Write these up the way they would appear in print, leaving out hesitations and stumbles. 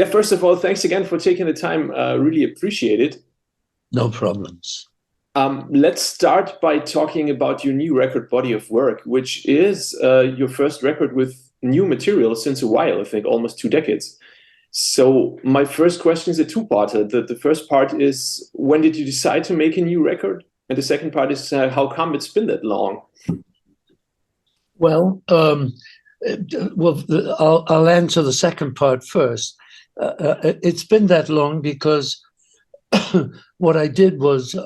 Yeah, first of all, thanks again for taking the time. Really appreciate it. No problems. Let's start by talking about your new record, Body of Work, which is your first record with new material since a while, I think almost 2 decades. So my first question is a two-parter. The first part is, when did you decide to make a new record? And the second part is, how come it's been that long? Well, I'll answer the second part first. It's been that long because what I did was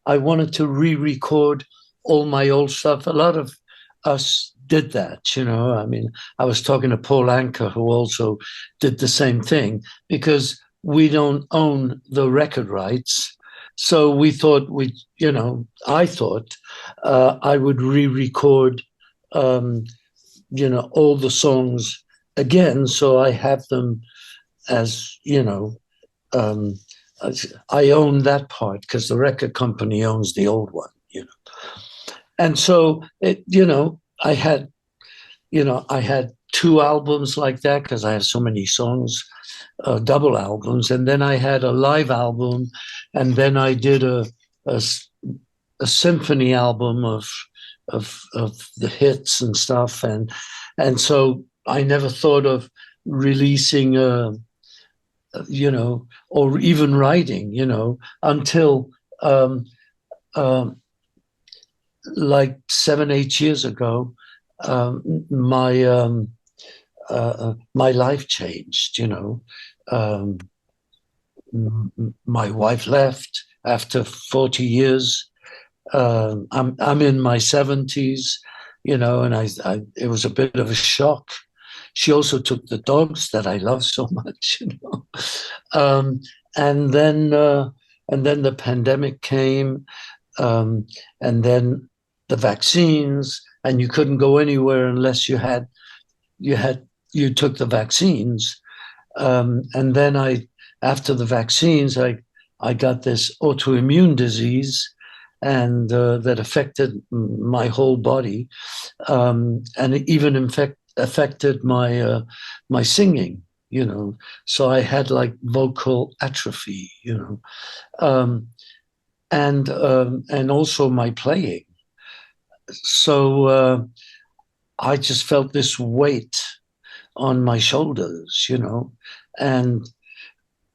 I wanted to re-record all my old stuff. A lot of us did that, you know. I mean, I was talking to Paul Anka, who also did the same thing, because we don't own the record rights. So we thought I thought I would re-record, all the songs again. So I have them as, I own that part because the record company owns the old one. And so I had two albums like that because I have so many songs, double albums, and then I had a live album, and then I did a symphony album of the hits and stuff, and so I never thought of releasing or even writing, until like 7, 8 years ago, my life changed. My wife left after 40 years. I'm in my 70s, and it was a bit of a shock. She also took the dogs that I love so much, um, and then the pandemic came, and then the vaccines, and you couldn't go anywhere unless you took the vaccines. And then after the vaccines, I got this autoimmune disease, and that affected my whole body, and it even affected my singing. So I had like vocal atrophy. And also my playing. So I just felt this weight on my shoulders, and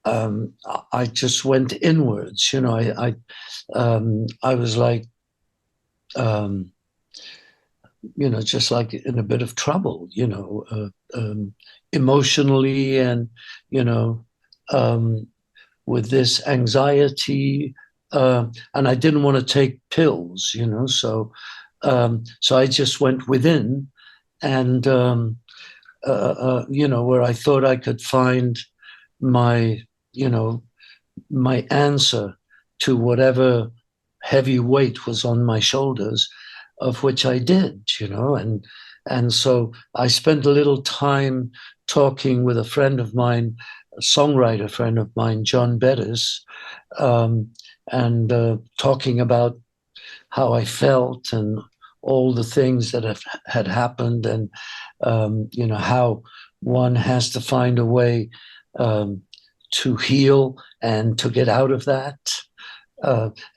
I just went inwards. I was like, just like in a bit of trouble, emotionally, and with this anxiety, and I didn't want to take pills, so I just went within, and where I thought I could find my my answer to whatever heavy weight was on my shoulders, of which I did, and so I spent a little time talking with a friend of mine, a songwriter friend of mine, John Bettis, and talking about how I felt and all the things that had happened, and how one has to find a way to heal and to get out of that.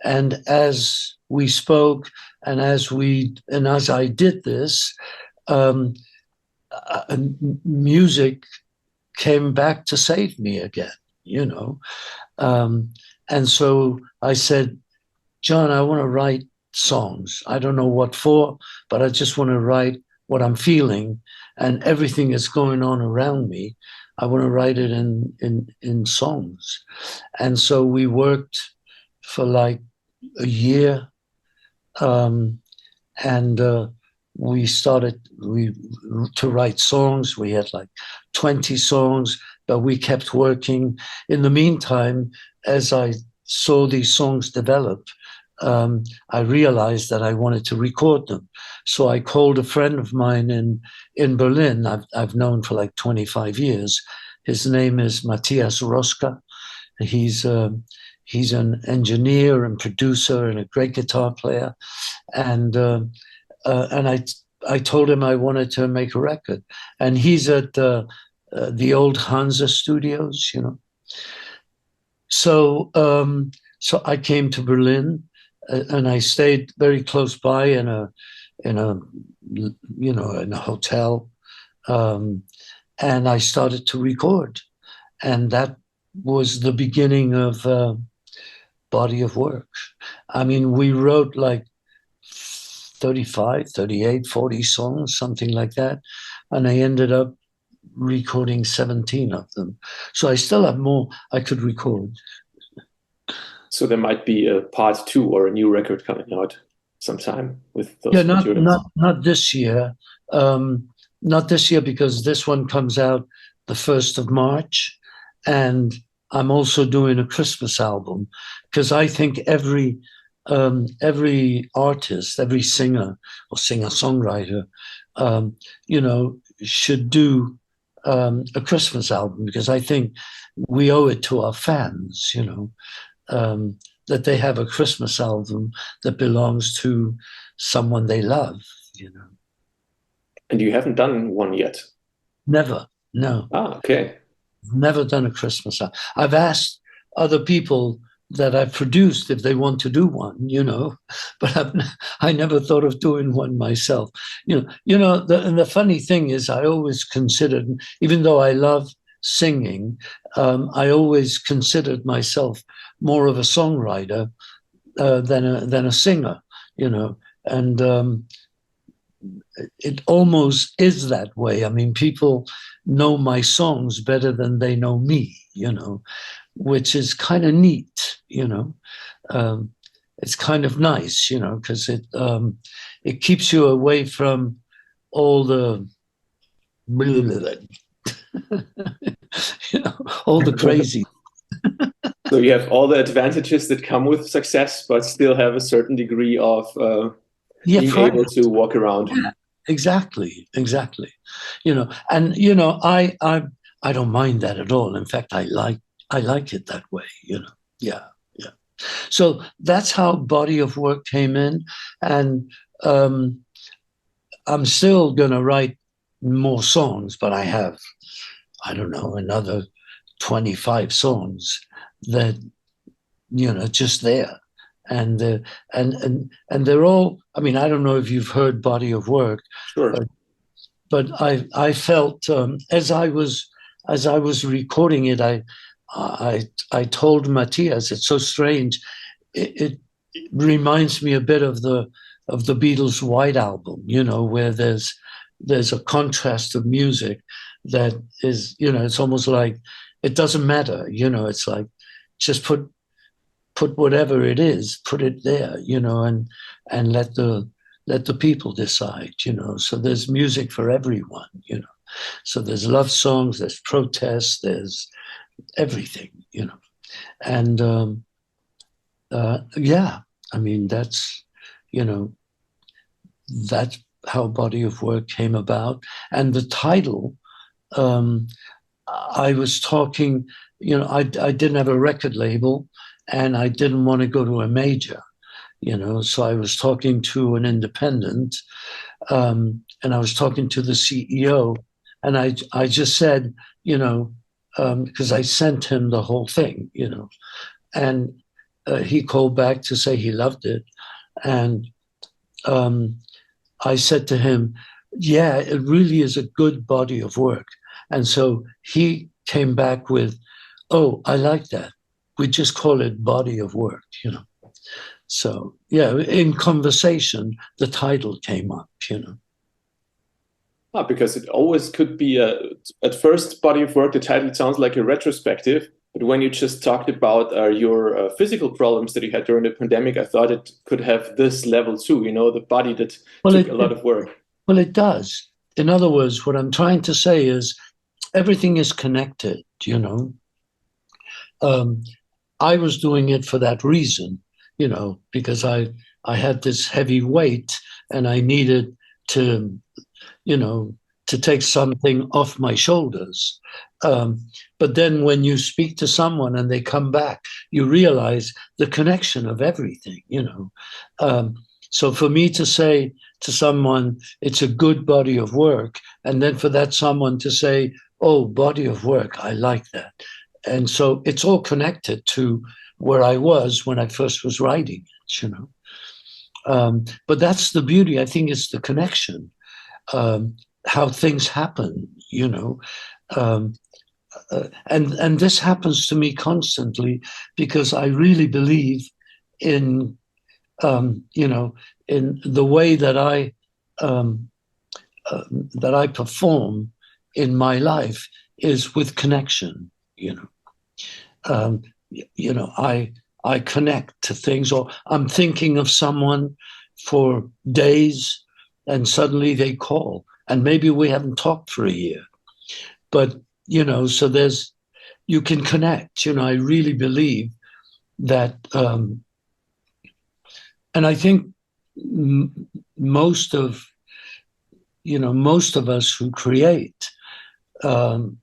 And as we spoke, and as I did this, music came back to save me again. And so I said, John, I want to write songs. I don't know what for, but I just want to write what I'm feeling, and everything that's going on around me, I want to write it in songs. And so we worked for like a year, and we started to write songs. We had like 20 songs, but we kept working. In the meantime, as I saw these songs develop, I realized that I wanted to record them. So I called a friend of mine in Berlin, I've known for like 25 years. His name is Matthias Roska. He's an engineer and producer and a great guitar player. And I told him I wanted to make a record. And he's at the old Hansa studios, you know. So I came to Berlin, and I stayed very close by in a in a hotel, and I started to record, and that was the beginning of body of work. I mean, we wrote like 35, 38, 40 songs, something like that, and I ended up recording 17 of them. So I still have more I could record. So there might be a part 2 or a new record coming out sometime with those Yeah, materials. not this year. Not this year, because this one comes out the 1st of March. And I'm also doing a Christmas album, because I think every artist, every singer or singer-songwriter, should do a Christmas album, because I think we owe it to our fans, that they have a Christmas album that belongs to someone they love, And you haven't done one yet? Never, no. Ah, okay. Never done a Christmas album. I've asked other people that I've produced if they want to do one, but I never thought of doing one myself. And the funny thing is, I always considered, even though I love singing, I always considered myself more of a songwriter than a singer, and it almost is that way. I mean, people know my songs better than they know me, which is kind of neat, it's kind of nice, because it keeps you away from all the all the crazy. So you have all the advantages that come with success, but still have a certain degree of being able to walk around. Yeah, exactly. And I don't mind that at all. In fact, I like it that way. Yeah. So that's how body of work came in, and I'm still going to write more songs, but I have, I don't know, another 25 songs that just there, and they're all. I mean, I don't know if you've heard body of work, sure, but I felt as I was recording it, I told Matthias, it's so strange. It reminds me a bit of the Beatles' White Album, where there's a contrast of music that is, it's almost like it doesn't matter, it's like just put whatever it is, put it there, and let the people decide, So there's music for everyone, So there's love songs, there's protests, there's everything, And yeah, I mean, that's how body of work came about. And the title, I was talking, I didn't have a record label, and I didn't want to go to a major, so I was talking to an independent, and I was talking to the CEO, and I just said, because I sent him the whole thing, and he called back to say he loved it. And I said to him, yeah, it really is a good body of work. And so he came back with, oh, I like that. We just call it body of work, So, yeah, in conversation, the title came up, Because it always could be at first, body of work, the title sounds like a retrospective. But when you just talked about your physical problems that you had during the pandemic, I thought it could have this level too, the body that took a lot of work. Well, it does. In other words, what I'm trying to say is everything is connected, I was doing it for that reason, because I had this heavy weight and I needed to, to take something off my shoulders. But then when you speak to someone and they come back, you realize the connection of everything, So for me to say to someone, it's a good body of work, and then for that someone to say, oh, body of work, I like that. And so it's all connected to where I was when I first was writing it, you know. But that's the beauty. I think it's the connection, how things happen, you know. Um, and this happens to me constantly because I really believe in, you know, in the way um, that I perform in my life is with connection, you know. Um, you know, I connect to things, or I'm thinking of someone for days, and suddenly they call, and maybe we haven't talked for a year, but you know, so there's you can connect. You know, I really believe that, and I think most of most of us who create um,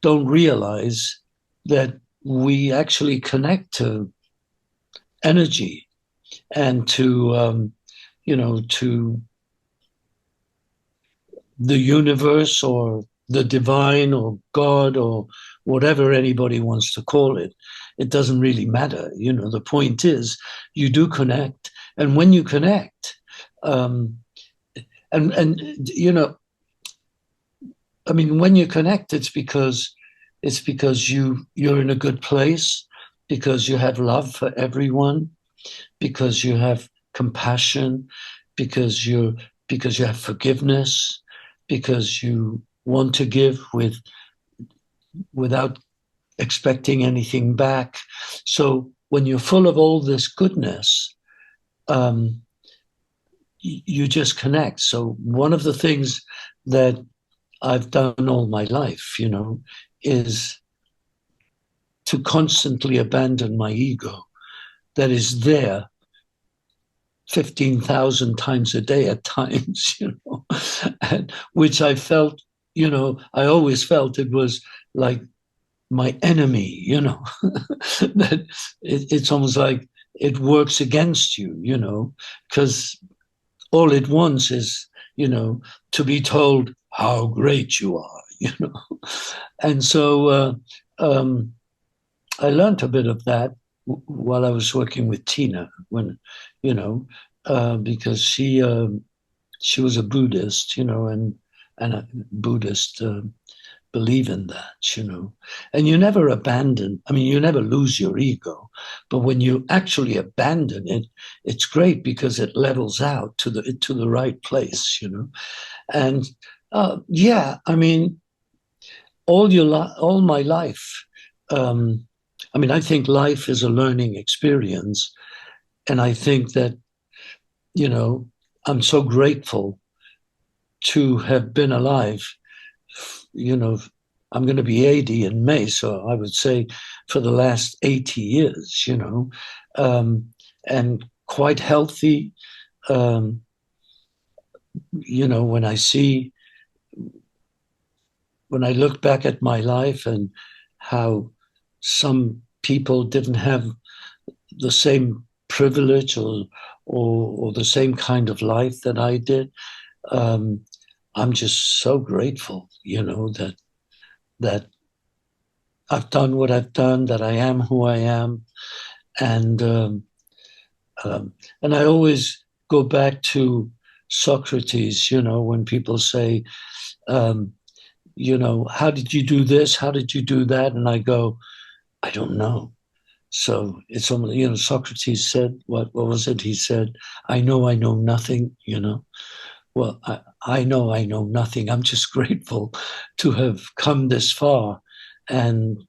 don't realize that we actually connect to energy and to to the universe or the divine or God or whatever anybody wants to call it. It doesn't really matter. You know, the point is you do connect, and when you connect, um, and you know, I mean, when you connect, it's because you're in a good place, because you have love for everyone, because you have compassion, because you have forgiveness, because you want to give without expecting anything back. So when you're full of all this goodness, um, you just connect. So one of the things that I've done all my life, you know, is to constantly abandon my ego that is there 15,000 times a day at times, you know, and which I felt, you know, I always felt it was like my enemy, you know, that it's almost like it works against you, you know, because all it wants is, you know, to be told how great you are, you know. And so I learned a bit of that while I was working with Tina, when, you know, because she was a Buddhist, you know, and a Buddhist believe in that, you know. And you never abandon. I mean, you never lose your ego, but when you actually abandon it, it's great because it levels out to the right place, you know. And yeah, I mean, all my life. Um, I mean, I think life is a learning experience, and I think that, you know, I'm so grateful to have been alive. You know, I'm going to be 80 in May, so I would say for the last 80 years, you know, and quite healthy. Um, you know, when I look back at my life and how some people didn't have the same privilege or the same kind of life that I did, um, I'm just so grateful, you know, that I've done what I've done, that I am who I am, and um, and I always go back to Socrates. You know, when people say, um, you know, how did you do this? How did you do that? And I go, I don't know. So it's almost, you know, Socrates said, what was it? He said, I know nothing, you know. Well, I know nothing. I'm just grateful to have come this far and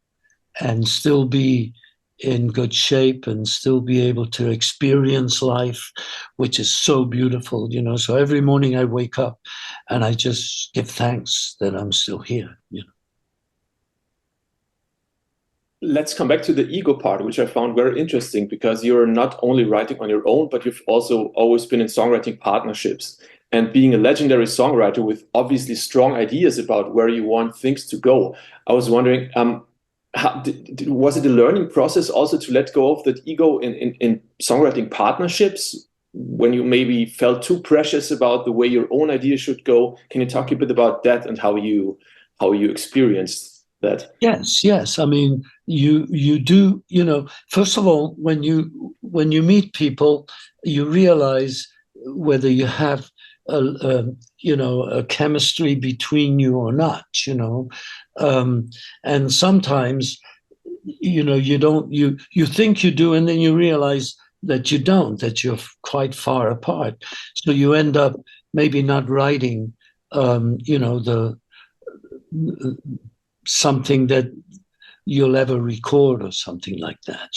still be in good shape and still be able to experience life, which is so beautiful, you know. So every morning I wake up and I just give thanks that I'm still here, you know. Let's come back to the ego part, which I found very interesting because you're not only writing on your own, but you've also always been in songwriting partnerships. And being a legendary songwriter with obviously strong ideas about where you want things to go, I was wondering, was it a learning process also to let go of that ego in songwriting partnerships when you maybe felt too precious about the way your own idea should go? Can you talk a bit about that and how you experienced that. Yes. I mean, you do, first of all, when you meet people, you realize whether you have a chemistry between you or not, and sometimes, you don't, you think you do, and then you realize that you don't, that you're quite far apart. So you end up maybe not writing, the something that you'll ever record or something like that.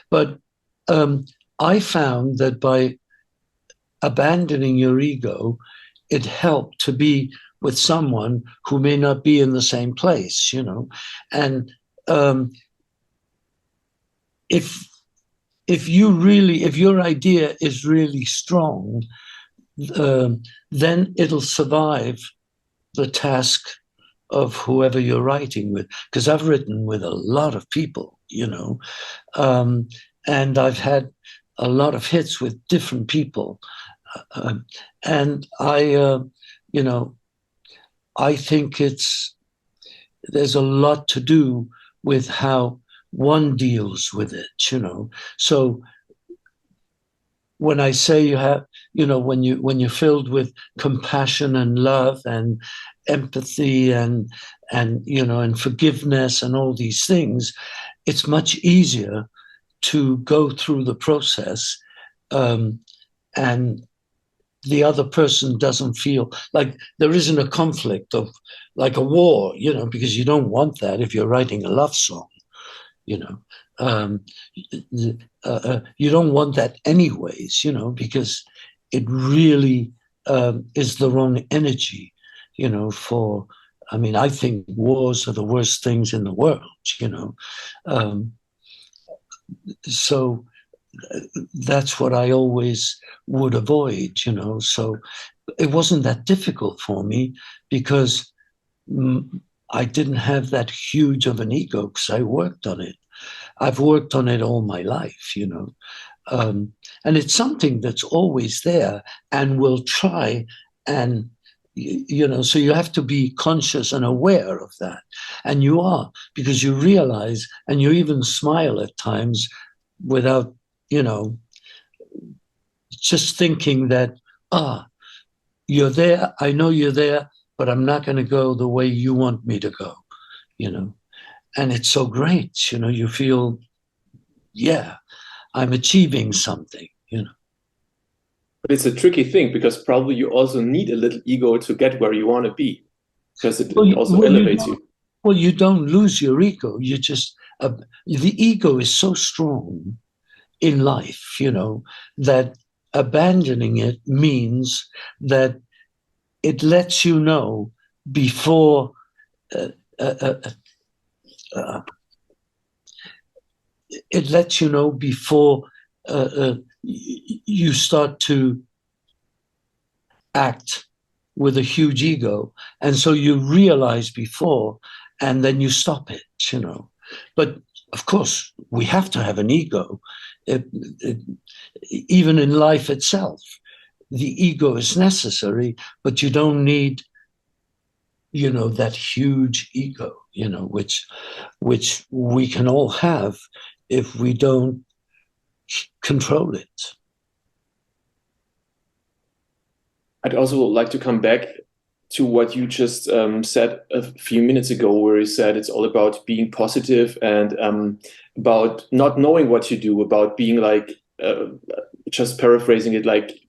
But I found that by abandoning your ego, it helped to be with someone who may not be in the same place, and if if your idea is really strong, then it'll survive the task of whoever you're writing with. Because I've written with a lot of people, and I've had a lot of hits with different people, and I think there's a lot to do with how one deals with it, So when I say you have, when you're filled with compassion and love and empathy and and forgiveness and all these things, it's much easier to go through the process, and the other person doesn't feel like there isn't a conflict of like a war, because you don't want that if you're writing a love song, um, you don't want that anyways, because it really is the wrong energy, for, I mean, I think wars are the worst things in the world, um, so that's what I always would avoid, so it wasn't that difficult for me because I didn't have that huge of an ego because I worked on it. I've worked on it all my life, and it's something that's always there and will try and, so you have to be conscious and aware of that. And you are, because you realize, and you even smile at times without, just thinking that, you're there, I know you're there, but I'm not going to go the way you want me to go, and it's so great, you feel, yeah, I'm achieving something, But it's a tricky thing because probably you also need a little ego to get where you want to be, because it also elevates you. Well, you don't lose your ego. You just, the ego is so strong in life, that abandoning it means that it lets you know before it lets you know before you start to act with a huge ego, and so you realize before, and then you stop it, But of course, we have to have an ego, even in life itself. The ego is necessary, but you don't need, that huge ego, which we can all have if we don't control it. I'd also like to come back to what you just said a few minutes ago, where you said it's all about being positive and about not knowing what you do, about being like, just paraphrasing it, like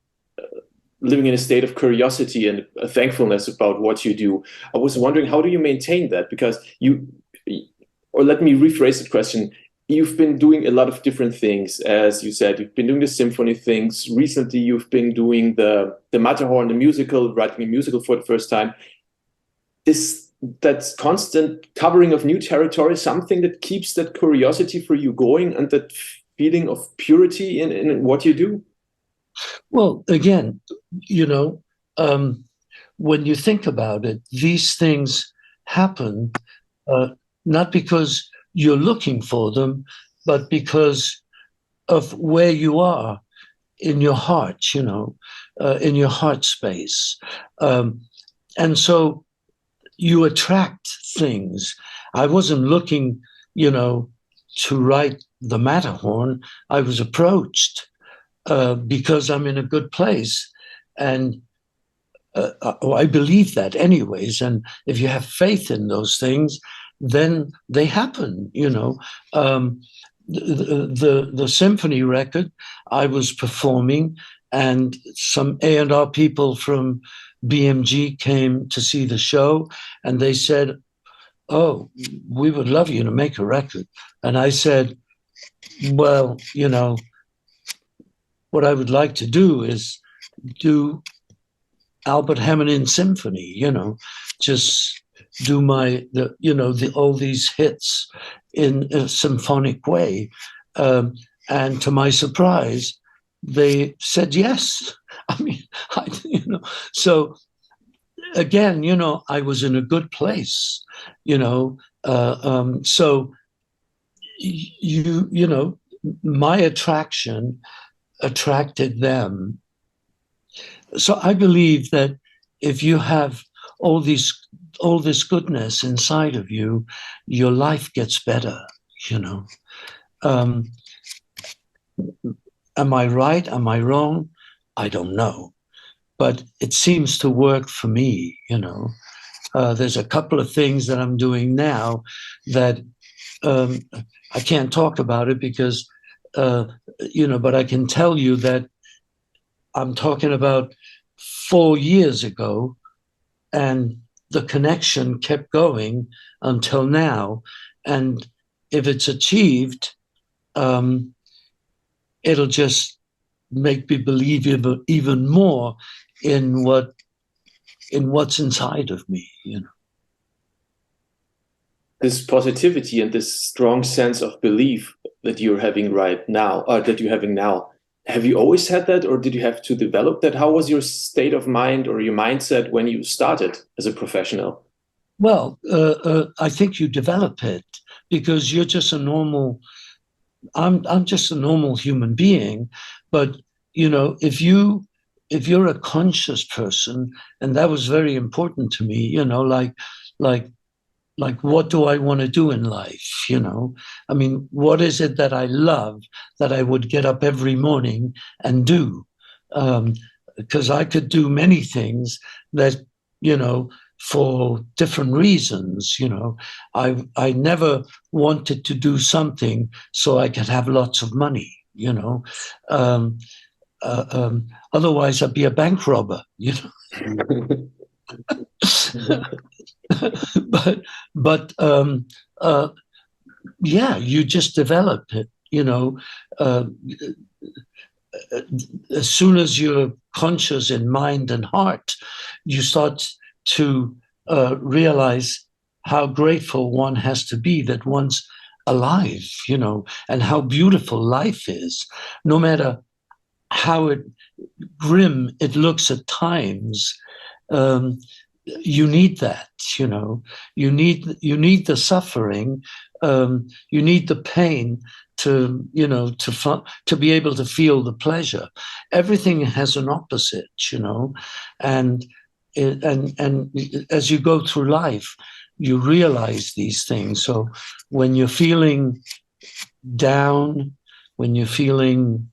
living in a state of curiosity and thankfulness about what you do. I was wondering, how do you maintain that? Because or let me rephrase the question. You've been doing a lot of different things, as you said. You've been doing the symphony things. Recently, you've been doing the Matterhorn, the musical, writing a musical for the first time. That constant covering of new territory, something that keeps that curiosity for you going and that feeling of purity in what you do? Well, again, when you think about it, these things happen not because you're looking for them, but because of where you are in your heart, in your heart space. And so, you attract things. I wasn't looking, you know, to write the Matterhorn. I was approached because I'm in a good place. And I believe that anyways. And if you have faith in those things, then they happen, you know. The symphony record, I was performing, and some A&R people from BMG came to see the show, and they said, "Oh, we would love you to make a record." And I said, "Well, you know, what I would like to do is do Albert Hammond in symphony, you know, just do all these hits in a symphonic way." And to my surprise, they said yes. I mean, so again, you know, I was in a good place, you know. So you know, my attraction attracted them. So I believe that if you have all this goodness inside of you, your life gets better, you know. Am I right? Am I wrong? I don't know. But it seems to work for me, you know. There's a couple of things that I'm doing now that I can't talk about it because, you know, but I can tell you that I'm talking about 4 years ago, and the connection kept going until now. And if it's achieved, it'll just make me believe even more in what's inside of me, you know. This positivity and this strong sense of belief that you're having right now, or that you're having now, have you always had that, or did you have to develop that? How was your state of mind or your mindset when you started as a professional? Well, I think you develop it because you're just a normal. I'm just a normal human being, but you know, if you're a conscious person, and that was very important to me, you know, like what do I want to do in life? You know, I mean, what is it that I love that I would get up every morning and do? Because I could do many things that, you know, for different reasons. You know, I never wanted to do something so I could have lots of money. You know, um, otherwise I'd be a bank robber. You know. but but yeah, you just develop it, you know. uh, as soon as you're conscious in mind and heart, you start to realize how grateful one has to be that one's alive, you know, and how beautiful life is, no matter how grim it looks at times. um, you need that, you know. You need the suffering. You need the pain to, you know, to be able to feel the pleasure. Everything has an opposite, you know. And and as you go through life, you realize these things. So when you're feeling down, when you're feeling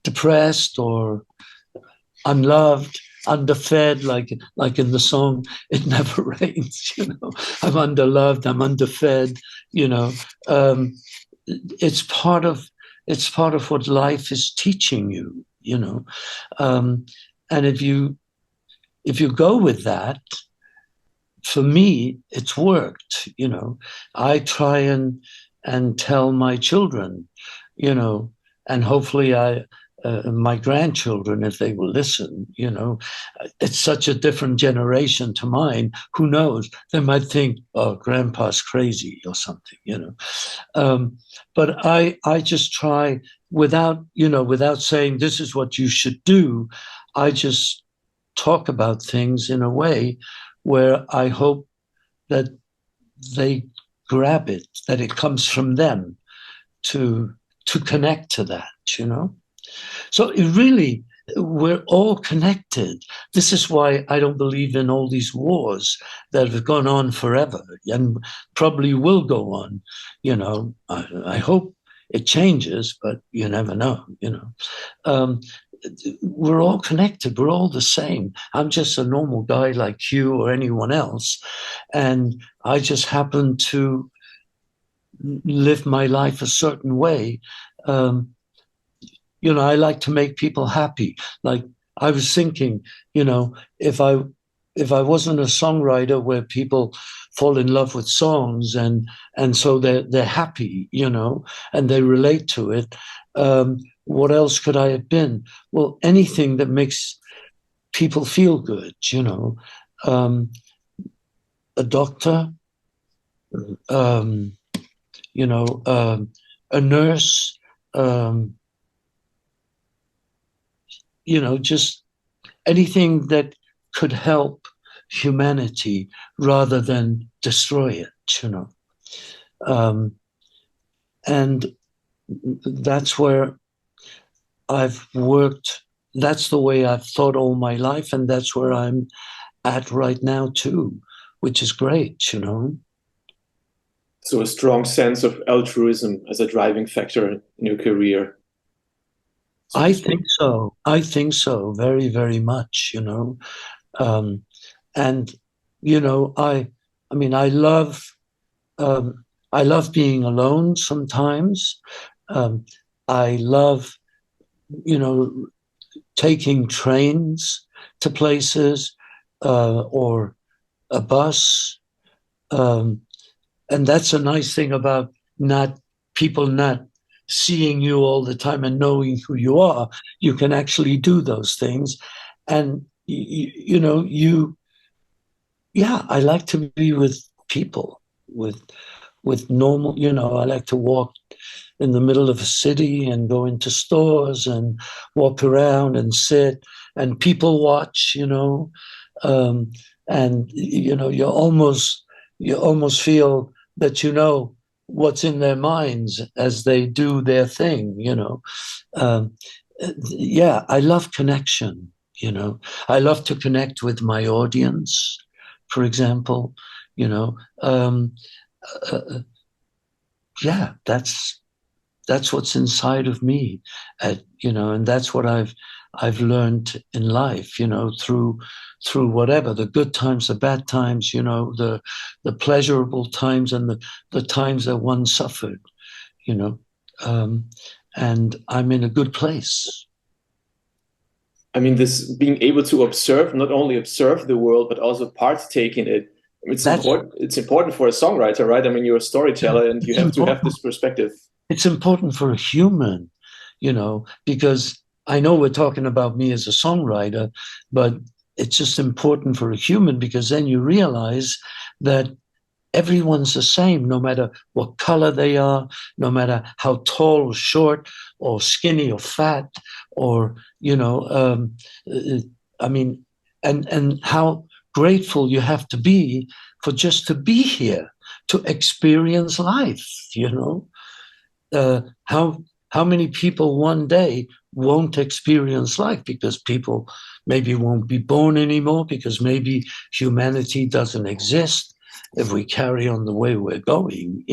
depressed or unloved, underfed, like in the song "It Never Rains," you know. I'm underloved, I'm underfed, you know. It's part of what life is teaching you, you know. And if you go with that, for me, it's worked, you know. I try and tell my children, you know, and hopefully my grandchildren, if they will listen, you know. It's such a different generation to mine. Who knows? They might think, "Oh, grandpa's crazy" or something, you know. But I just try, without saying this is what you should do. I just talk about things in a way where I hope that they grab it, that it comes from them to connect to that, you know. So it really, we're all connected. This is why I don't believe in all these wars that have gone on forever and probably will go on. I hope it changes, but you never know. Um, we're all connected. We're all the same. I'm just a normal guy like you or anyone else, and I just happen to live my life a certain way. Um, I like to make people happy. Like I was thinking, if I wasn't a songwriter where people fall in love with songs and so they're happy, and they relate to it. What else could I have been? Well, anything that makes people feel good, a doctor, um, a nurse, just anything that could help humanity rather than destroy it. Um, and that's where I've worked. That's the way I've thought all my life, and that's where I'm at right now too, which is great. So a strong sense of altruism as a driving factor in your career, so to I speak. think so. I think so. Very, very much. Um, and I mean, um, I love being alone sometimes. Um, I love, you know, taking trains to places or a bus. Um, and that's a nice thing about not people not seeing you all the time and knowing who you are. You can actually do those things. And, yeah, I like to be with people, with normal, I like to walk in the middle of a city and go into stores and walk around and sit and people watch, um, and you almost feel that what's in their minds as they do their thing. Um, yeah, I love connection. I love to connect with my audience, for example. You know, um, uh, yeah, that's what's inside of me, and that's what I've learned in life, through whatever the good times, the bad times, the pleasurable times, and the times that one suffered, you know, um, and I'm in a good place. I mean, this being able to observe, not only observe the world, but also partake in it. I mean, it's That's important. It's important for a songwriter, right? I mean, you're a storyteller, and you it's have to have important. this perspective. It's important for a human, because I know we're talking about me as a songwriter, but it's just important for a human because then you realize that everyone's the same, no matter what color they are, no matter how tall or short or skinny or fat, or, uh, I mean, and how grateful you have to be for just to be here, to experience life, how many people one day won't experience life because people maybe won't be born anymore, because maybe humanity doesn't exist if we carry on the way we're going.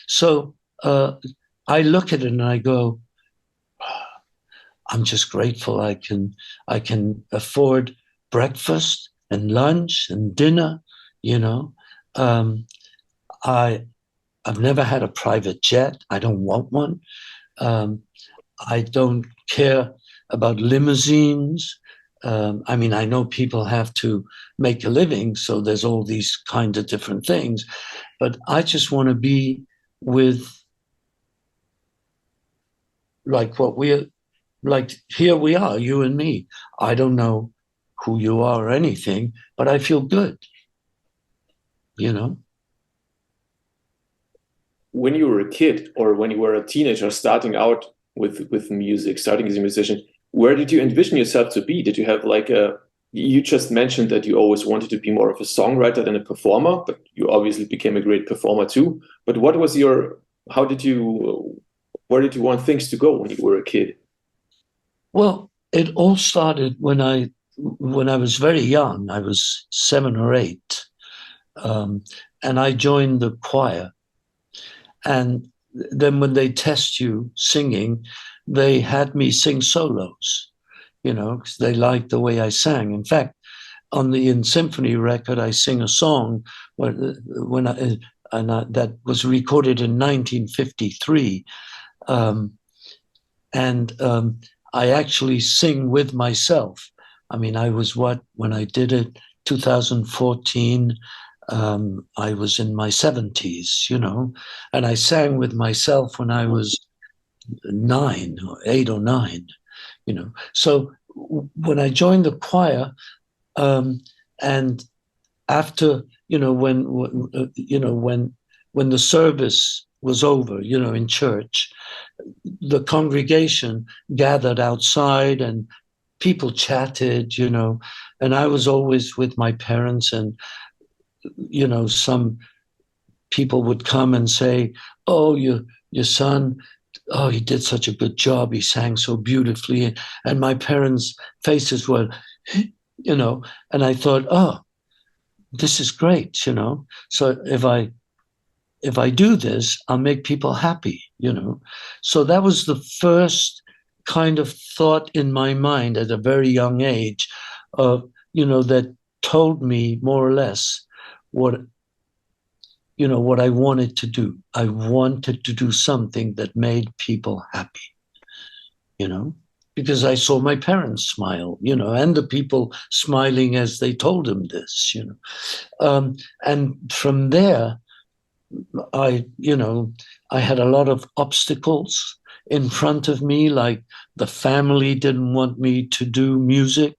So I look at it and I go, I'm just grateful I can afford breakfast and lunch and dinner. You know, um, I I've never had a private jet. I don't want one. Um, I don't care about limousines. I mean, I know people have to make a living, so there's all these kinds of different things. But I just want to be with, like, what we're like. Here we are, you and me. I don't know who you are or anything, but I feel good, you know? When you were a kid, or when you were a teenager starting out with music, starting as a musician, where did you envision yourself to be? Did you have like a, you just mentioned that you always wanted to be more of a songwriter than a performer, but you obviously became a great performer too. But what was your, how did you, where did you want things to go when you were a kid? Well, it all started when I was very young. I was 7 or 8, um, and I joined the choir. And then when they test you singing, they had me sing solos, because they liked the way I sang. In fact, on the in symphony record, I sing a song when that was recorded in 1953, um, and I actually sing with myself. I mean, I was when I did it, 2014. I was in my 70s, and I sang with myself when I was 8 or 9, So when I joined the choir, and after when the service was over, in church, the congregation gathered outside and people chatted, and I was always with my parents, and some people would come and say, "Oh, your son, oh, he did such a good job. He sang so beautifully." And my parents' faces were, and I thought, "Oh, this is great, So if I do this, I'll make people happy, So that was the first kind of thought in my mind at a very young age, that told me more or less what what I wanted to do. I wanted to do something that made people happy, because I saw my parents smile, and the people smiling as they told them this, and from there, I had a lot of obstacles in front of me, like the family didn't want me to do music.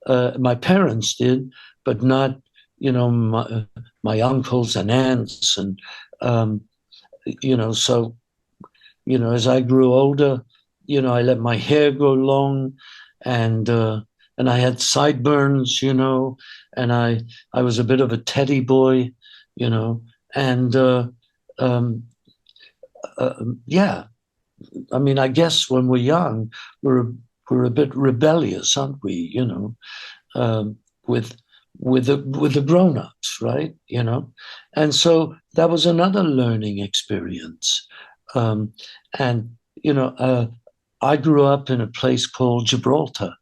My parents did, but not, my uncles and aunts. And, so, as I grew older, I let my hair grow long, and, and I had sideburns, and I was a bit of a teddy boy, and um, yeah, I mean, I guess when we're young, we're a bit rebellious, aren't we? Um, with with the grown-ups, right? And so that was another learning experience. Um, and I grew up in a place called Gibraltar,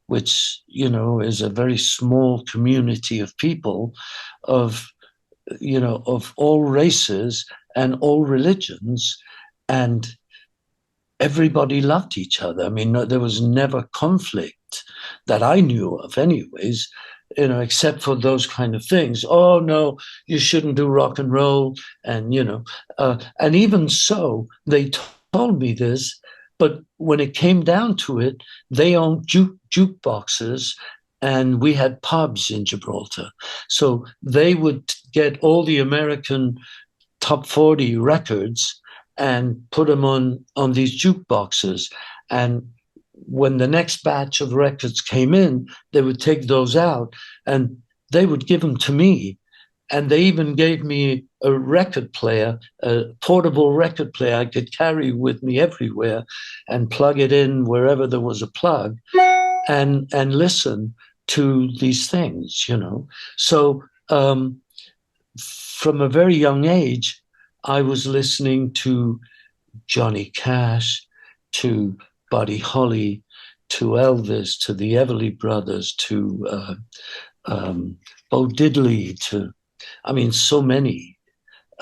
which is a very small community of people, of of all races and all religions, and everybody loved each other. I mean, there was never conflict that I knew of, anyways, except for those kind of things. Oh, no, you shouldn't do rock and roll. And, and even so, they told me this, but when it came down to it, they owned jukeboxes, and we had pubs in Gibraltar. So they would get all the American top 40 records and put them on these jukeboxes. And when the next batch of records came in, they would take those out and they would give them to me. And they even gave me a record player, a portable record player I could carry with me everywhere and plug it in wherever there was a plug, and listen to these things, So from a very young age, I was listening to Johnny Cash, to Buddy Holly, to Elvis, to the Everly Brothers, to Bo Diddley, so many,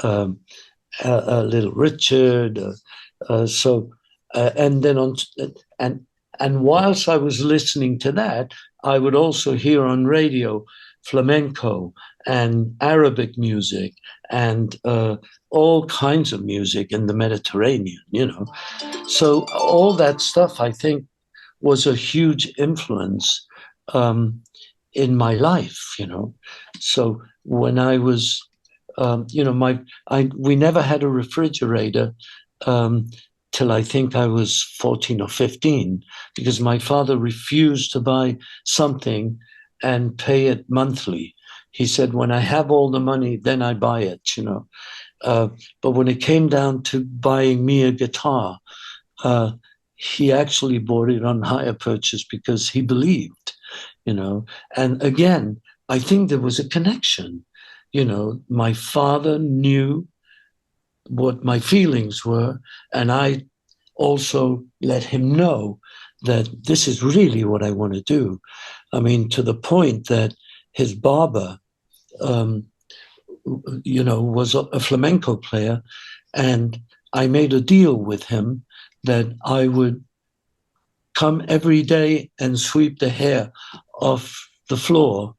Little Richard. And then and whilst I was listening to that, I would also hear on radio flamenco and Arabic music and all kinds of music in the Mediterranean, So all that stuff, I think, was a huge influence in my life, So when I was, we never had a refrigerator till I think I was 14 or 15, because my father refused to buy something and pay it monthly. He said, when I have all the money, then I buy it, But when it came down to buying me a guitar, he actually bought it on hire purchase because he believed, And again, I think there was a connection. My father knew what my feelings were, and I also let him know that this is really what I want to do. I mean, to the point that his barber, was a flamenco player, and I made a deal with him that I would come every day and sweep the hair off the floor,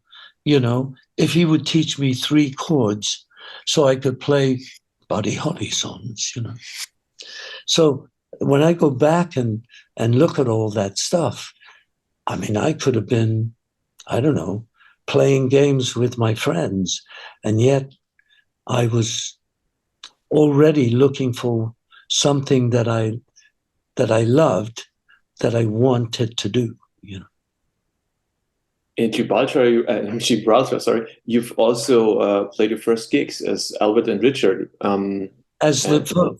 if he would teach me 3 chords so I could play Buddy Holly songs, So when I go back and look at all that stuff, I mean, I could have been, I don't know, playing games with my friends, and yet I was already looking for something that I loved, that I wanted to do, In Gibraltar, sorry, you've also played your first gigs as Albert and Richard.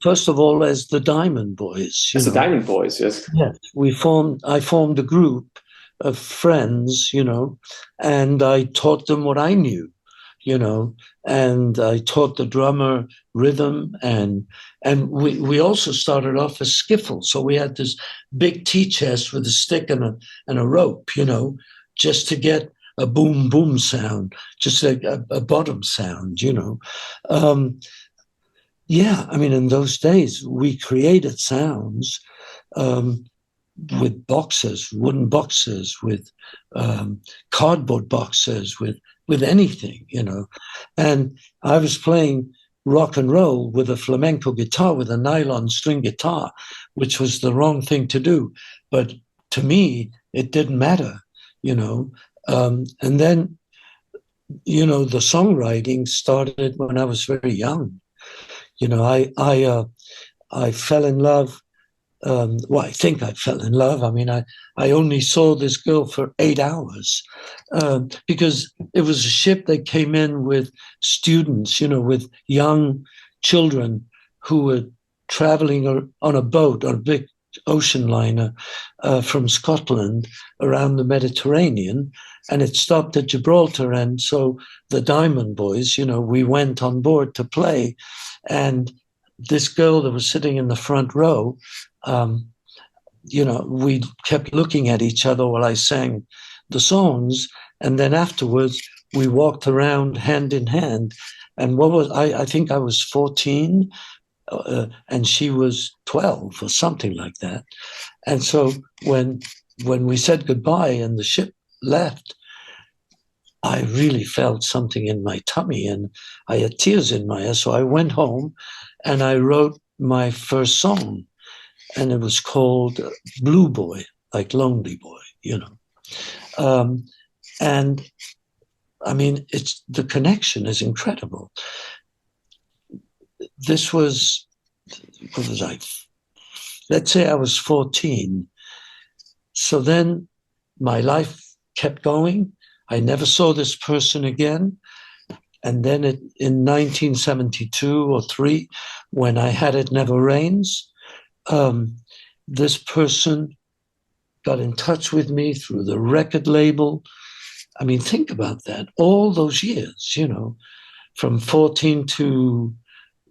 First of all, as the Diamond Boys. As the Diamond Boys, yes. Yes, I formed a group of friends, and I taught them what I knew, and I taught the drummer rhythm, and we also started off as skiffle. So we had this big tea chest with a stick and a rope, just to get a boom boom sound, just like a bottom sound, Yeah, I mean, in those days we created sounds with boxes, wooden boxes, with cardboard boxes, with anything, And I was playing rock and roll with a flamenco guitar, with a nylon string guitar, which was the wrong thing to do. But to me, it didn't matter, And then, the songwriting started when I was very young. I fell in love. I think I fell in love. I mean, I only saw this girl for 8 hours because it was a ship that came in with students, with young children who were traveling on a boat, on a big ocean liner from Scotland around the Mediterranean, and it stopped at Gibraltar. And so the Diamond Boys, we went on board to play, and this girl that was sitting in the front row, we kept looking at each other while I sang the songs, and then afterwards we walked around hand in hand. And I think I was 14, and she was 12 or something like that. And so when we said goodbye and the ship left, I really felt something in my tummy, and I had tears in my eyes. So I went home and I wrote my first song, and it was called Blue Boy, like Lonely Boy, And I mean, the connection is incredible. This was, what was I? Let's say I was 14. So then my life kept going. I never saw this person again. And then in 1972 or 3, when I had It Never Rains, this person got in touch with me through the record label. I mean, think about that. All those years, from 14 to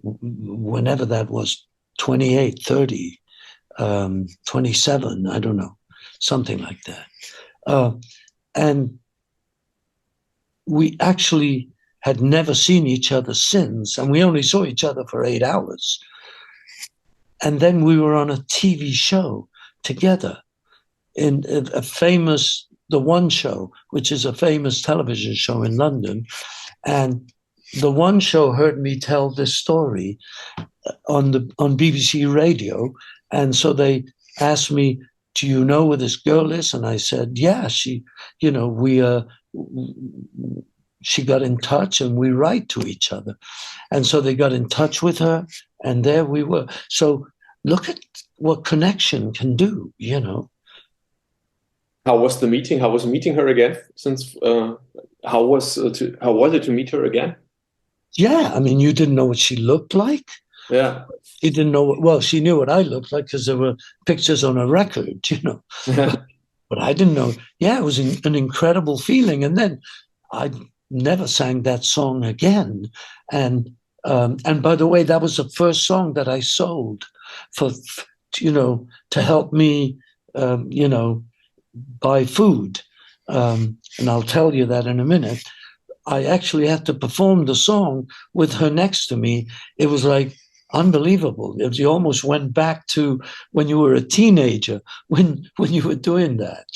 whenever that was, 28, 30, 27, I don't know, something like that. And we actually had never seen each other since, and we only saw each other for 8 hours. And then we were on a TV show together in a famous, The One Show, which is a famous television show in London. And The One Show heard me tell this story on BBC Radio. And so they asked me, do you know where this girl is? And I said, yeah, she got in touch and we write to each other. And so they got in touch with her, and there we were. So look at what connection can do, How was the meeting? How was meeting her again? How was it to meet her again? Yeah, I mean, you didn't know what she looked like. Yeah. She didn't know, well, she knew what I looked like because there were pictures on a record, but I didn't know. Yeah, it was an incredible feeling. And then I never sang that song again. And by the way, that was the first song that I sold for, to help me, buy food. And I'll tell you that in a minute. I actually had to perform the song with her next to me. It was like unbelievable. You almost went back to when you were a teenager, when you were doing that,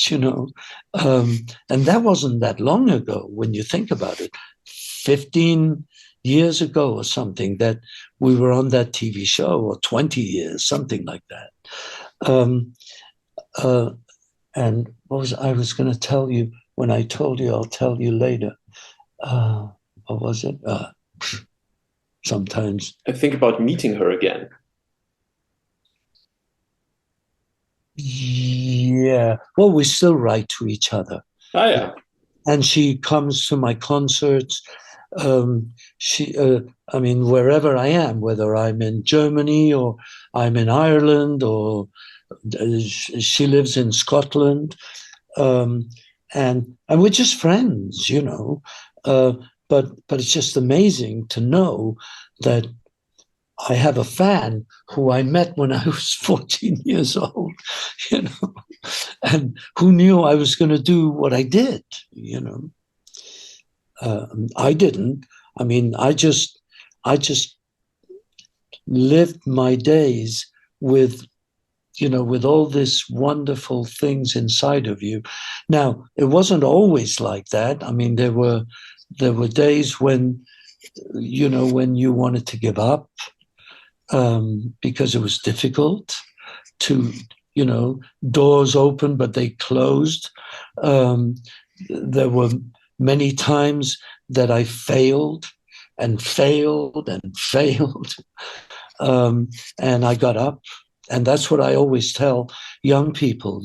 and that wasn't that long ago when you think about it. 15 years ago or something that we were on that TV show, or 20 years, something like that. And what was I was going to tell you when I told you, I'll tell you later. What was it? Sometimes I think about meeting her again. Yeah. Well, we still write to each other. Oh, yeah. And she comes to my concerts. I mean, wherever I am, whether I'm in Germany or I'm in Ireland, or she lives in Scotland. And we're just friends, but it's just amazing to know that I have a fan who I met when I was 14 years old, and who knew I was going to do what I did, I didn't. I mean, I just lived my days with all this wonderful things inside of you. Now, it wasn't always like that. I mean, there were days when, when you wanted to give up, because it was difficult to, doors open, but they closed. There were many times that I failed and failed and failed. And I got up. And that's what I always tell young people,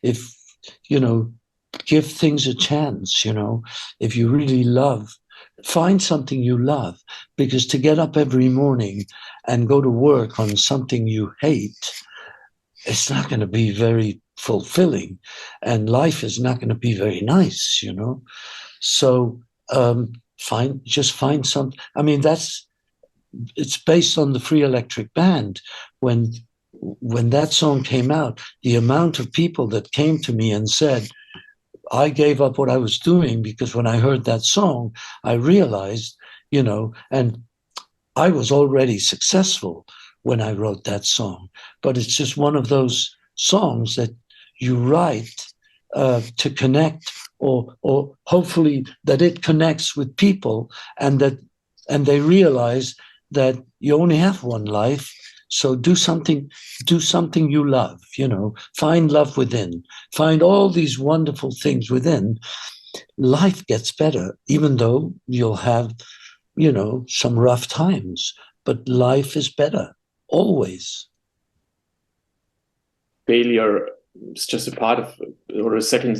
if, give things a chance, if you really love, find something you love, because to get up every morning and go to work on something you hate, it's not going to be very fulfilling, and life is not going to be very nice, So find something. I mean, it's based on the Free Electric Band. When that song came out, the amount of people that came to me and said, I gave up what I was doing because when I heard that song, I realized, and I was already successful when I wrote that song, but it's just one of those songs that you write to connect, or hopefully that it connects with people, and they realize that you only have one life. So do something you love, find love within, find all these wonderful things within. Life gets better, even though you'll have, some rough times, but life is better, always. Failure is just a part of, or a second,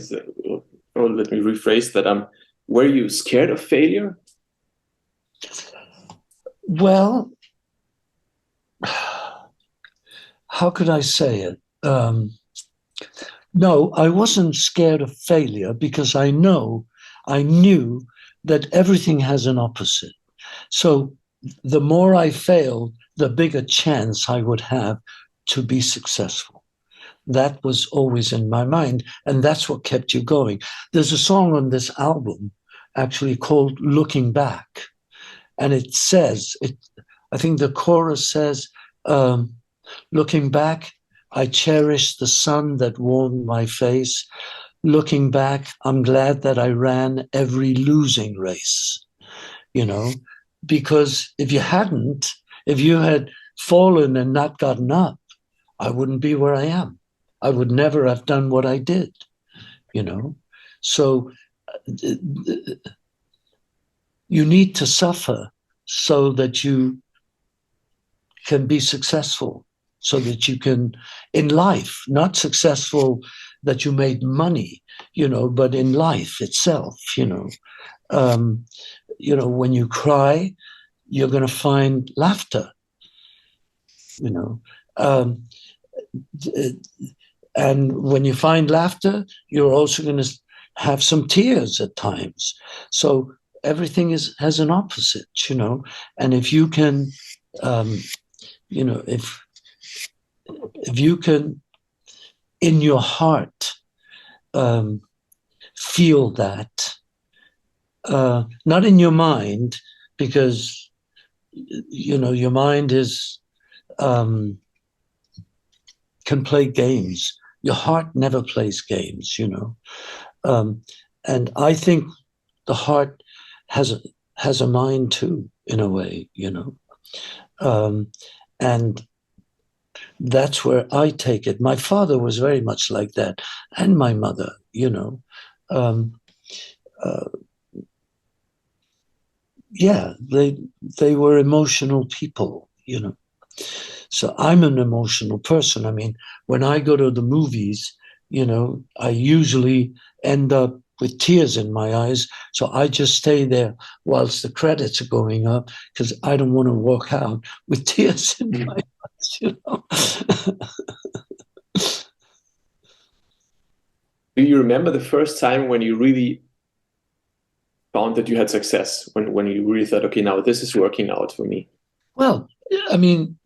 or let me rephrase that. Were you scared of failure? Well, how could I say it? No, I wasn't scared of failure, because I knew that everything has an opposite. So the more I failed, the bigger chance I would have to be successful. That was always in my mind, and that's what kept you going. There's a song on this album actually called Looking Back, and it says, I think the chorus says, looking back, I cherish the sun that warmed my face. Looking back, I'm glad that I ran every losing race, because if you had fallen and not gotten up, I wouldn't be where I am. I would never have done what I did, So you need to suffer so that you can be successful, so that you can, in life, not successful that you made money, but in life itself, when you cry, you're going to find laughter. you know. Um, and when you find laughter, you're also going to have some tears at times. So everything has an opposite, you know. And if you can, you know, if you can in your heart feel that, not in your mind, because you know your mind is can play games. Your heart never plays games, you know. And I think the heart has a mind too, in a way, you know. And that's where I take it. My father was very much like that, and my mother, you know. Um, uh, yeah, they were emotional people, you know. So I'm an emotional person. I mean, when I go to the movies, you know, I usually end up with tears in my eyes. So I just stay there whilst the credits are going up because I don't want to walk out with tears in my eyes, you know. Do you remember the first time when you really found that you had success? When you really thought, okay, now this is working out for me? Well, I mean,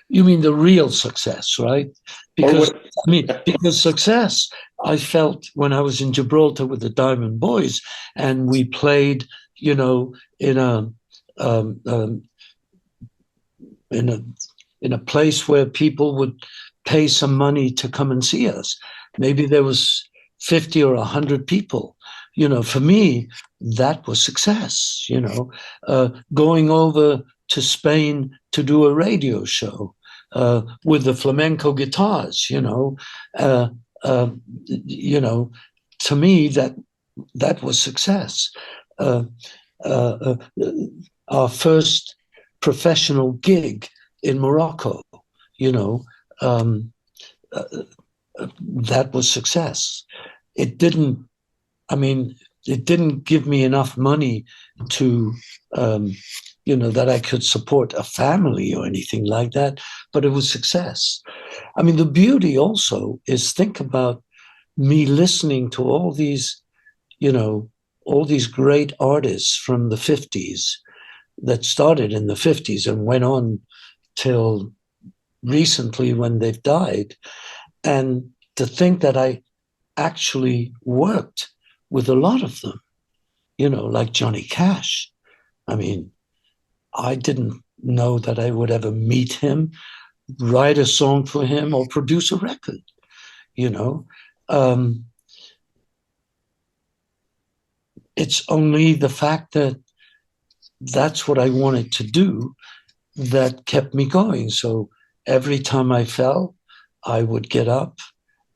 you mean the real success, right? Because I mean, because success, I felt when I was in Gibraltar with the Diamond Boys, and we played, you know, um, um, in a in a place where people would pay some money to come and see us. Maybe there was 50 or 100 people. You know, for me, that was success. You know, going over to Spain to do a radio show with the flamenco guitars. Uh, you know, to me that was success. Uh, uh, our first professional gig in Morocco, you know, um, uh, that was success. It didn't, I mean, it didn't give me enough money to, you know, that I could support a family or anything like that, but it was success. I mean, the beauty also is think about me listening to all these, you know, all these great artists from the 50s that started in the 50s and went on till recently when they've died. And to think that I actually worked with a lot of them, you know, like Johnny Cash. I mean, I didn't know that I would ever meet him, write a song for him, or produce a record, you know. Um, it's only the fact that that's what I wanted to do that kept me going. So every time I fell, I would get up.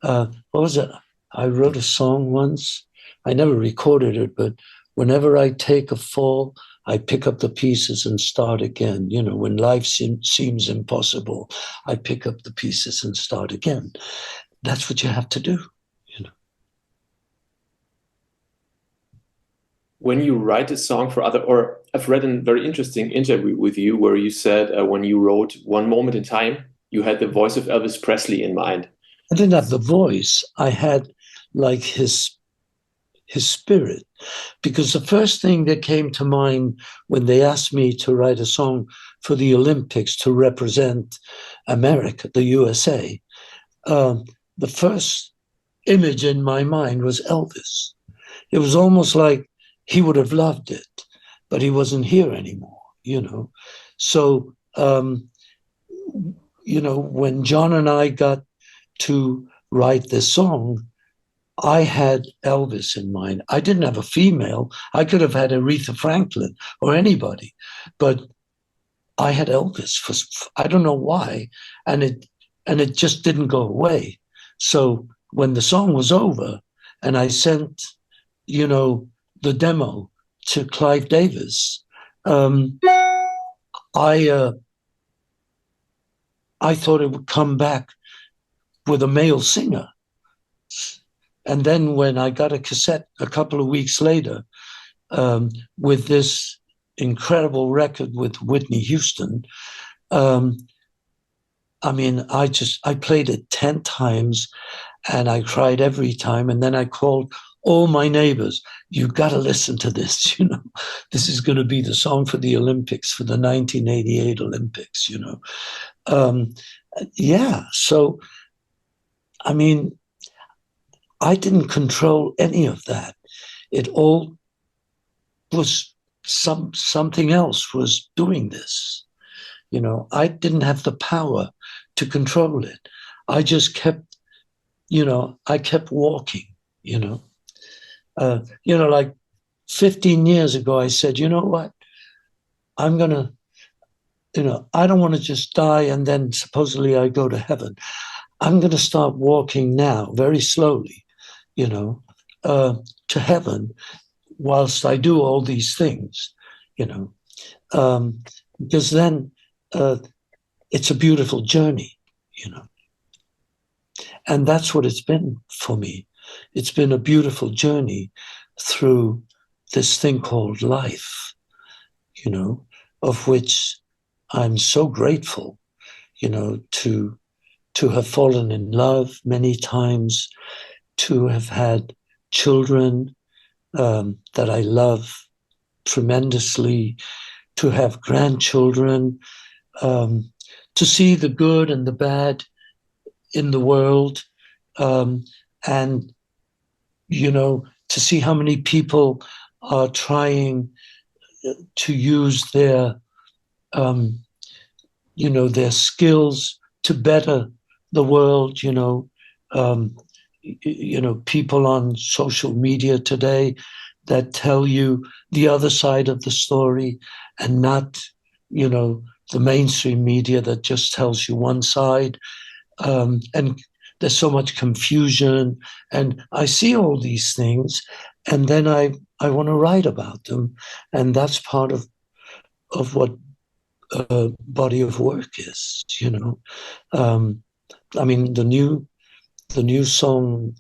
What was it? I wrote a song once. I never recorded it, but whenever I take a fall, I pick up the pieces and start again. You know, when life seems impossible, I pick up the pieces and start again. That's what you have to do, you know. When you write a song for other, or I've read a very interesting interview with you where you said when you wrote One Moment in Time, you had the voice of Elvis Presley in mind. I didn't have the voice. I had like his spirit, because the first thing that came to mind when they asked me to write a song for the Olympics to represent America, the USA, the first image in my mind was Elvis. It was almost like he would have loved it, but he wasn't here anymore, you know. So, you know, when John and I got to write this song, I had Elvis in mind. I didn't have a female. I could have had Aretha Franklin or anybody, but I had Elvis for I don't know why, and it just didn't go away. So when the song was over, and I sent, you know, the demo to Clive Davis, I I thought it would come back with a male singer. And then when I got a cassette a couple of weeks later with this incredible record with Whitney Houston, I mean, I played it 10 times and I cried every time. And then I called all my neighbors. You got to listen to this. This is going to be the song for the Olympics, for the 1988 Olympics. Um, yeah. So, I mean, I didn't control any of that. It all was something else was doing this. I didn't have the power to control it. I just kept, I kept walking, like 15 years ago, I said, you know what? I'm going to, I don't want to just die and then supposedly I go to heaven. I'm going to start walking now very slowly, to heaven whilst I do all these things, because then it's a beautiful journey, and that's what it's been for me. It's been a beautiful journey through this thing called life, of which I'm so grateful, to have fallen in love many times, to have had children that I love tremendously, to have grandchildren, to see the good and the bad in the world, and, to see how many people are trying to use their, their skills to better the world, people on social media today that tell you the other side of the story and not, the mainstream media that just tells you one side. And there's so much confusion. And I see all these things, and then I want to write about them. And that's part of what a body of work is, I mean, the new song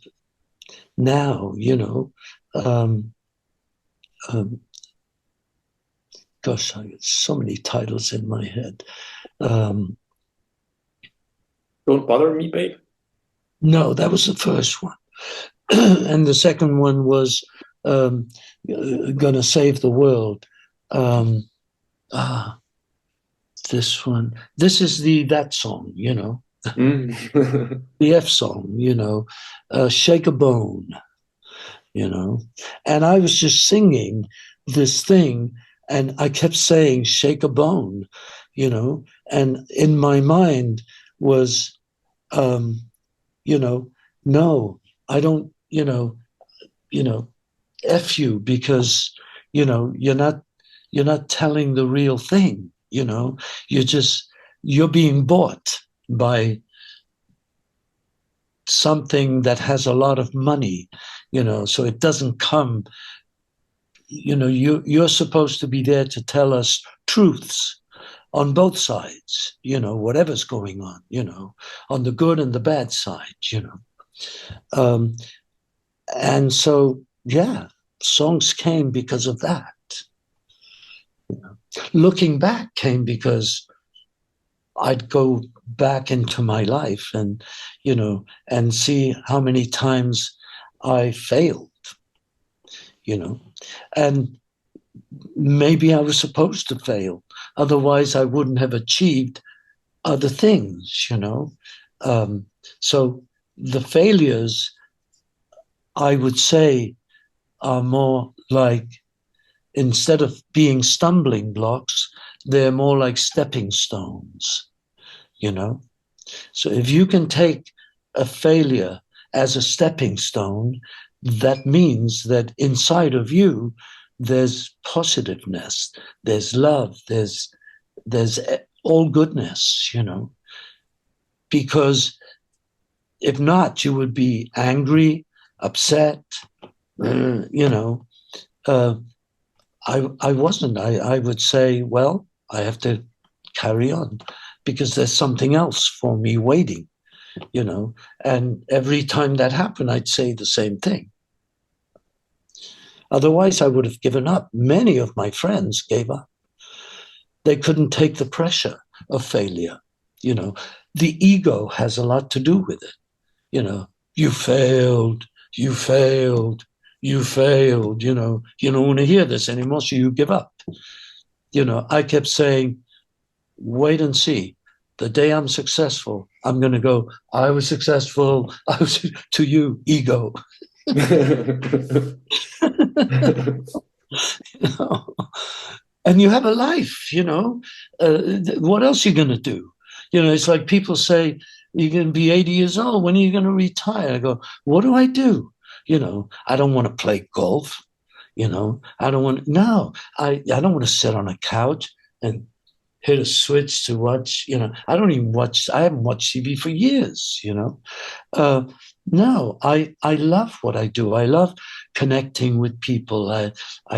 now, gosh, I got so many titles in my head. Don't Bother Me, Babe? No, that was the first one. And the second one was Gonna Save the World. This one. This is that song, Mm. the F song, Shake a Bone, And I was just singing this thing, and I kept saying, shake a bone, And in my mind was, no, I don't, F you, because, you're not telling the real thing, you're being bought by something that has a lot of money, so it doesn't come, you're supposed to be there to tell us truths on both sides, whatever's going on the good and the bad side, and so, yeah, songs came because of that. Looking back came because I'd go back into my life and, and see how many times I failed, and maybe I was supposed to fail. Otherwise, I wouldn't have achieved other things, So the failures, I would say, are more like, instead of being stumbling blocks, they're more like stepping stones, So if you can take a failure as a stepping stone, that means that inside of you, there's positiveness, there's love, there's all goodness, because if not, you would be angry, upset, I wasn't. I would say, well, I have to carry on because there's something else for me waiting, and every time that happened, I'd say the same thing. Otherwise, I would have given up. Many of my friends gave up. They couldn't take the pressure of failure. the ego has a lot to do with it. You failed, you failed, you failed. You don't want to hear this anymore, so you give up. I kept saying, wait and see. The day I'm successful, I'm going to go, I was successful. I was to you, ego. And you have a life, what else are you going to do? It's like people say, you're going to be 80 years old. When are you going to retire? I go, what do I do? I don't want to play golf. I don't want, no, I don't want to sit on a couch and hit a switch to watch, I haven't watched TV for years, no, I love what I do. I love connecting with people. I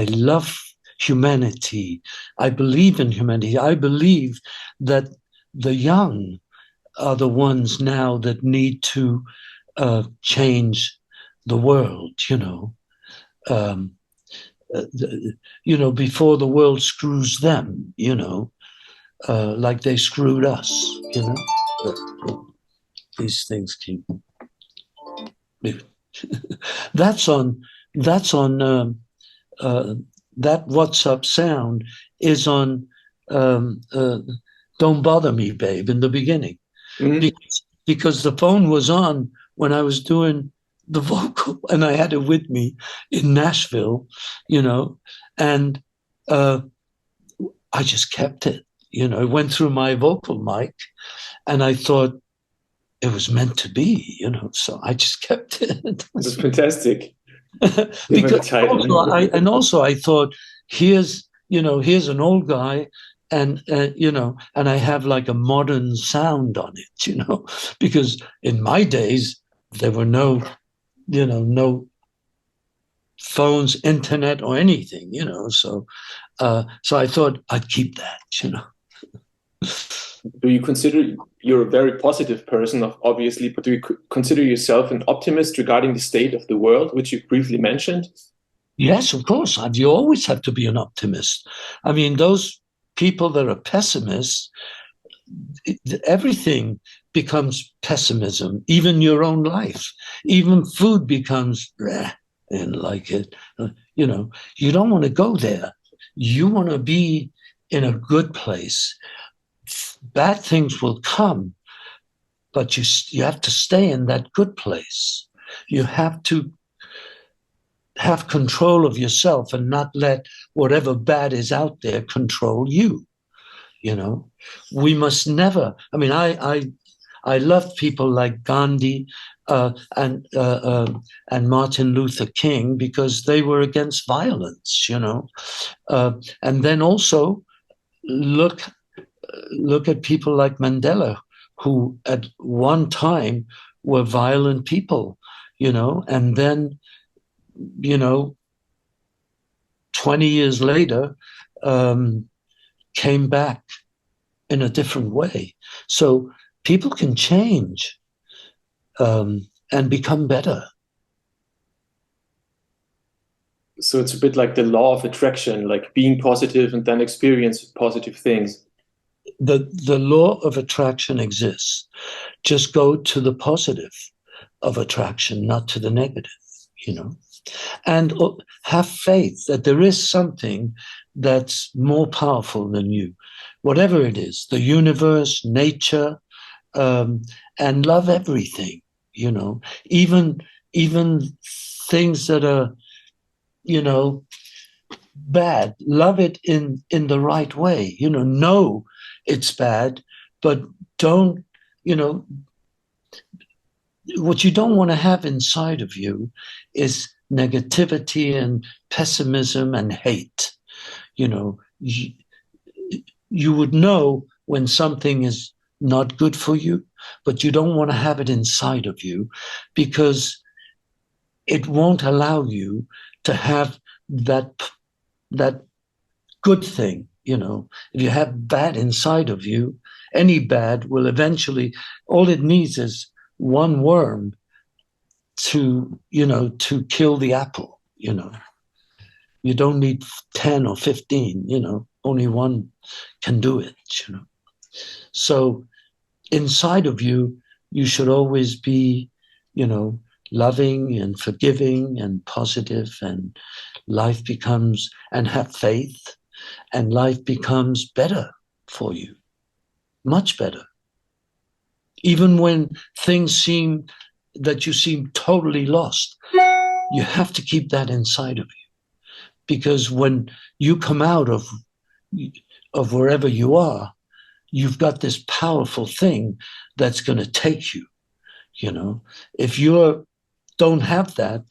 love humanity. I believe in humanity. I believe that the young are the ones now that need to change the world, before the world screws them, like they screwed us, These things keep. That's on that WhatsApp sound is on Don't Bother Me, Babe, in the beginning. Mm-hmm. Because the phone was on when I was doing the vocal, and I had it with me in Nashville, and I just kept it. It went through my vocal mic, and I thought it was meant to be, so I just kept it. This is fantastic. Because also I thought, here's an old guy, and and I have like a modern sound on it, because in my days there were no phones, internet, or anything, so I thought I'd keep that, Do you consider, you're a very positive person, obviously, but do you consider yourself an optimist regarding the state of the world, which you briefly mentioned? Yes, of course. You always have to be an optimist. I mean, those people that are pessimists, everything becomes pessimism, even your own life. Even food becomes, and like it. You don't want to go there. You want to be in a good place. Bad things will come, but you have to stay in that good place. You have to have control of yourself and not let whatever bad is out there control you. We must never. I mean, I love people like Gandhi and Martin Luther King, because they were against violence. And then also look at people like Mandela, who at one time were violent people, and then, 20 years later, came back in a different way. So people can change and become better. So it's a bit like the law of attraction, like being positive and then experience positive things. The law of attraction exists. Just go to the positive of attraction, not to the negative, and have faith that there is something that's more powerful than you, whatever it is, the universe, nature, and love everything, even things that are, bad, love it in the right way, know it's bad, but don't, what you don't want to have inside of you is negativity and pessimism and hate. You would know when something is not good for you, but you don't want to have it inside of you, because it won't allow you to have that good thing. If you have bad inside of you, any bad will eventually, all it needs is one worm to kill the apple. You don't need 10 or 15, only one can do it. So inside of you, you should always be, you know, loving and forgiving and positive, and life becomes, and have faith, and life becomes better for you, much better. Even when things seem that you seem totally lost, you have to keep that inside of you, because when you come out of wherever you are, you've got this powerful thing that's going to take you. You know, if you don't have that,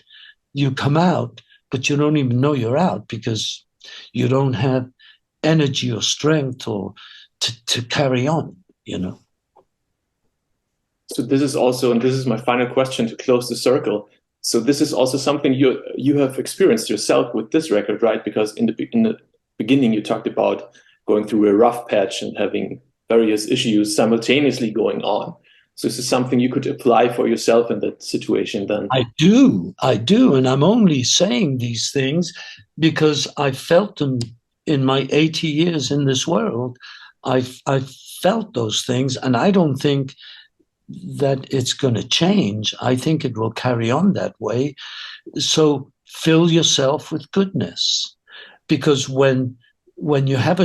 you come out, but you don't even know you're out because you don't have energy or strength or to carry on, you know. So this is also, and this is my final question to close the circle. So this is also something you have experienced yourself with this record, right? Because in the beginning you talked about going through a rough patch and having various issues simultaneously going on. So this is something you could apply for yourself in that situation then. I do, and I'm only saying these things because I felt them in my 80 years in this world. I felt those things, and I don't think that it's going to change. I think it will carry on that way. So fill yourself with goodness, because when you have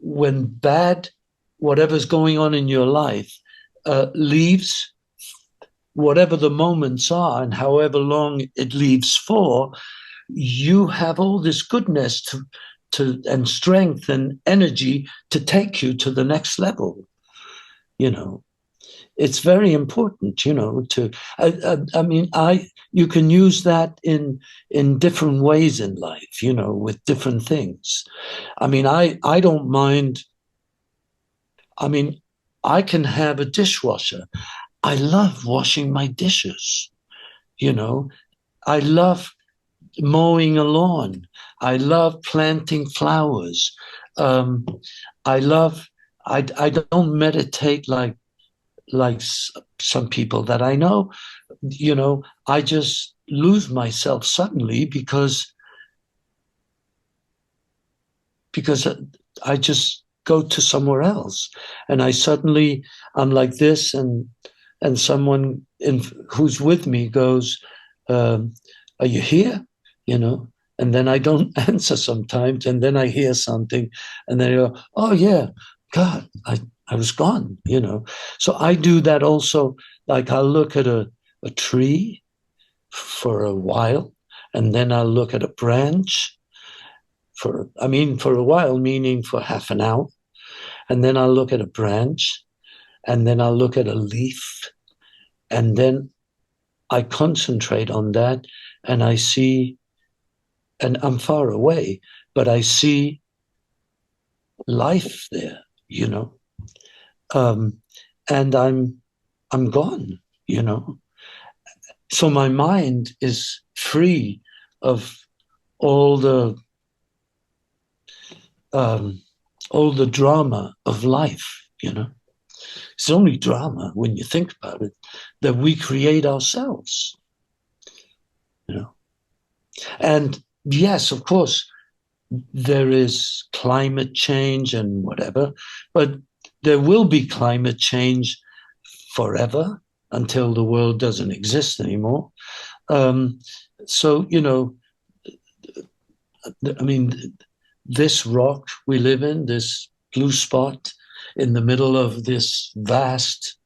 when bad, whatever's going on in your life, leaves, whatever the moments are and however long it leaves for, you have all this goodness to and strength and energy to take you to the next level. You know, it's very important, you know, to, I mean, you can use that in different ways in life, you know, with different things. I mean, I don't mind. I mean, I can have a dishwasher. I love washing my dishes, you know. I love mowing a lawn. I love planting flowers. Um, I don't meditate like some people that I know. You know, I just lose myself suddenly because I just go to somewhere else, and I'm like this, and someone who's with me goes, "Are you here?" You know, and then I don't answer sometimes, and then I hear something, and then I go, "Oh yeah, God, I was gone." You know, so I do that also. Like I'll look at a tree for a while, and then I'll look at a branch for a while, meaning for half an hour, and then I'll look at a branch, and then I'll look at a leaf, and then I concentrate on that, and I see, and I'm far away, but I see life there, you know, um, and I'm gone, you know. So my mind is free of all the um, all the drama of life, you know. It's only drama when you think about it that we create ourselves, you know. And yes, of course, there is climate change and whatever, but there will be climate change forever until the world doesn't exist anymore. So, you know, I mean, this rock we live in, this blue spot in the middle of this vast,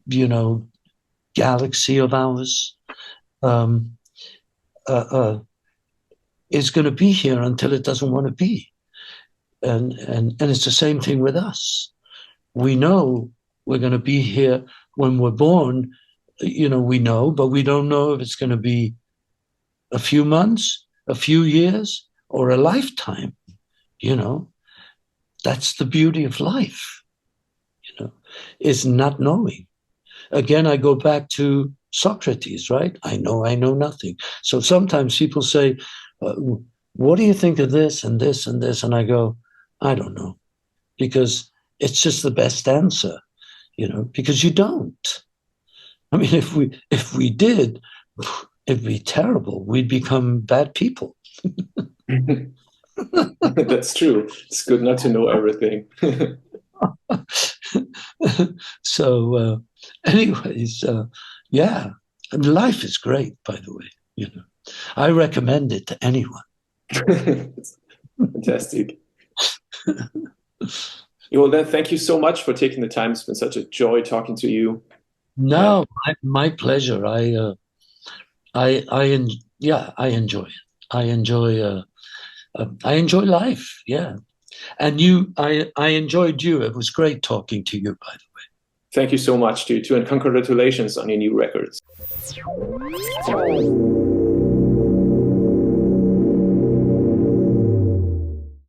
you know, galaxy of ours, um, is going to be here until it doesn't want to be. And it's the same thing with us. We know we're going to be here when we're born, you know, we know, but we don't know if it's going to be a few months, a few years, or a lifetime, you know. That's the beauty of life, you know, is not knowing. Again, I go back to Socrates, right? I know nothing. So sometimes people say, what do you think of this and this and this? And I go, I don't know, because it's just the best answer, you know, because you don't. I mean, if we did, it'd be terrible. We'd become bad people. That's true. It's good not to know everything. So, anyways, yeah, and life is great, by the way. You know, I recommend it to anyone. Fantastic. Well, then, thank you so much for taking the time. It's been such a joy talking to you. And No, my pleasure. Yeah, I enjoy it. I enjoy life. Yeah, and I enjoyed you. It was great talking to you, by the way. thank you so much to you too, and congratulations on your new records.